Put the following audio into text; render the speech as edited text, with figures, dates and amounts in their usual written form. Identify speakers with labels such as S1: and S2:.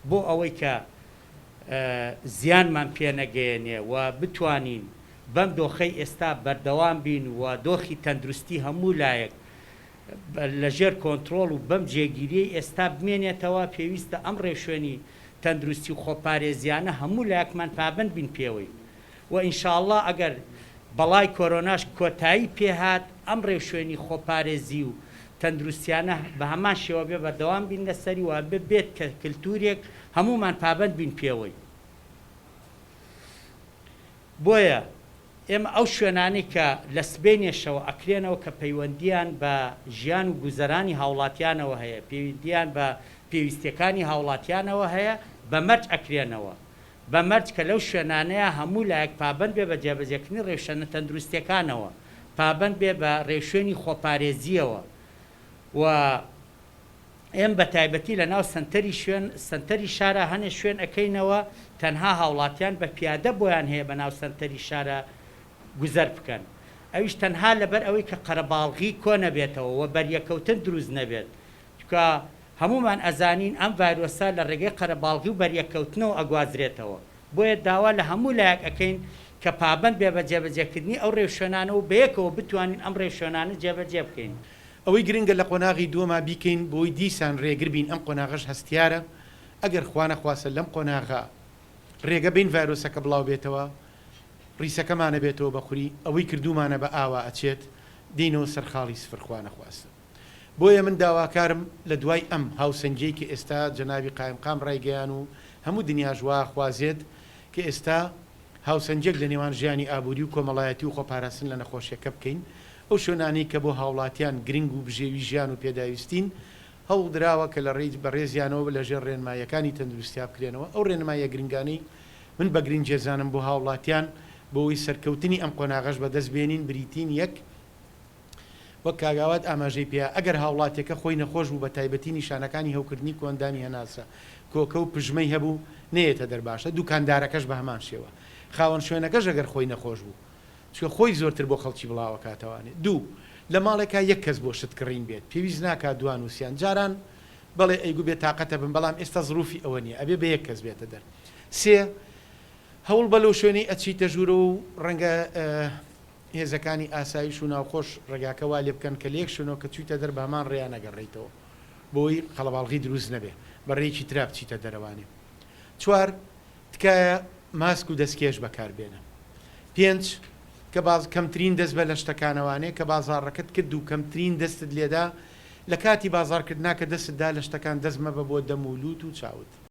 S1: بۆ ئەوەی کە زیانمان پێ نەگەیەنێ و بتوانین بەم دۆخەی ئێستا بەردەوام بین و دۆخی تەندروستی هەموو لایەک لەژێر کۆنتترۆل و بەم جێگیری ئێستا بمێنێتەوە پێویستە ئەم ڕێشوێنی تەندروستی و خۆپارێزیانە هەموو لایەکمان پابند بین پێوەی و ئینشاءڵڵا ئەگەر بەڵای کۆرۆناش کۆتایی پێهات ئەم ڕێشوێنی خۆپارێزی و تەندروستیانە بە هەمان شێوە بێ بەردەوام بین لەسەری و بێت کە کللتورێک هەمومان پابند بین پێوەی. بۆیە ئێمە ئەو شوێنانی کە لە سبێنێشەوە ئەکرێنەوە کە پەیوەندیان بە ژیان و گوزەرانی هاوڵاتیانەوە هەیە، پەیوەندیان بە پێویستیەکانی هاوڵاتیانەوە هەیە، بە مەرج ئەکرێنەوە، بە مەرج کە لەو شوێنانەیە هەموو لایەک پابند بێ بە جێبەجێکردنی ڕێشەنە تەندروستیەکانەوە، پابند بێ بە ڕێشوێنی خۆپارێزیەوە و ئێم بە تایبەتی لە ناو سنتەری شارە هەنێ شوێن ئەەکەینەوە تەنها هاوڵاتیان بە پیادە بۆیان هەیە بە ناو سنتەری شارە گوزەر بکەن. ئەویش تەنها لەبەر ئەوەی کە قەرەباڵغی کۆ نەبێتەوە و بەریەکەوتن دروست نەبێت، چکە هەمومان ئەزانین ئەم ڤایرۆسە لە ڕێگەی قەرەباڵغی و بەریەکەوتنەوە ئەگوازرێتەوە. بۆیە داوا لە هەموو لایەک ئەەکەین کە پابند بێ بە جێبەجێکردنی ئەو ڕێوشێنانە و بەیەکەوە بتوانین ئەم ڕێوشێنانە جێبەجێ بکەین.
S2: ئەوەی گرنگە لە قۆناغی دووەما بیکەین بۆی دیسان ڕێگر بین ئەم قۆناغەش هەستیارە ئەگەر خوانە خواسە لەم قۆناغا ڕێگە بین ڤایرۆسەکە بڵاو بێتەوە ڕیسەکەمانە بێتەوە بەخوری ئەوەی کردومانە بە ئاوا ئەچێت دینەوە سەرخاڵی سفرخوا نەخواستە. بۆیە من داواکارم لە دوای ئەم هاوسەنجەی کە ئێستا جەنابی قایمقام ڕایگەیان و هەموو دنیا ژوا خوازێت کە ئێستا هاوسەنجێک لە نێوان ژیانی ئابووری و کۆمەڵایەتی و خۆپاراستن لە نەخۆشیەکە بکەین. ئەو شوێنانی کە بۆ هاوڵاتیان گرنگ و بژێوی ژیان و پێداویستین هەوڵ درراوە کە لە ڕێی بەڕێزیانەوە لەژێر ڕێنمایەکانی تەندروستیا بکرێنەوە. ئەو ڕێنمایە گرنگانەی من بە گرنگ جێزانم بۆ هاوڵاتیان بۆەوەی سەرکەوتنی ئەم قۆناغەش بەدەست بێنین بریتین یەک وەک کاگاوات ئاماژەی پێ ئەگەر هاوڵاتێکە خۆی نەخۆش بوو بە تایبەتی نیشانەکانی هەوکردنی کۆندانی هەناسە کۆکە و پژمەی هەبوو نێتە دەرباشە دوکاندارەکەش بە هەمان شێوە خاوەن شوێنەکەش ئەگەر خۆی نەخۆش بوو چکە خۆی زۆرتر بۆ خەڵکی بڵاوە کاتەوانێت. دوو لە ماڵێکا یەک کەس بۆ شت کڕین بێت پێویست ناکات دوان وسییان جاران بەڵێ ئەیگو بێت تااقەتە بن بەڵام ئێستا زروفی ئەوە نیە ئەبێ بە یەک کەس بێتە دەر. سێ هەوڵ بە لەو شوێنەی ئەچیتە ژوورە و ڕەنگە هێزەکانی ئاسایش و ناوخۆش ڕێگاکەوا لێ بکەن کە لێک شوێنەوە کە چوویتە دەر بەمان ڕێیان نەگەڕێیتەوە بۆی قەڵەباڵغی دروست نەبێ بەڕێیکی ترا بچیتە دەرەوانێ. چوار تکایە ماسک و دەستکێش بەکاربێنە. پێنج کە باز کەمترین دەست بە لە شتەکانەوانێ کە بازاڕەکەت کرد و کەمترین دەستت لێدا لە کاتی بازارکردنا کە دەستتدا لە شتەکان دەست مەبە بۆ دەم و لووت و چاوت.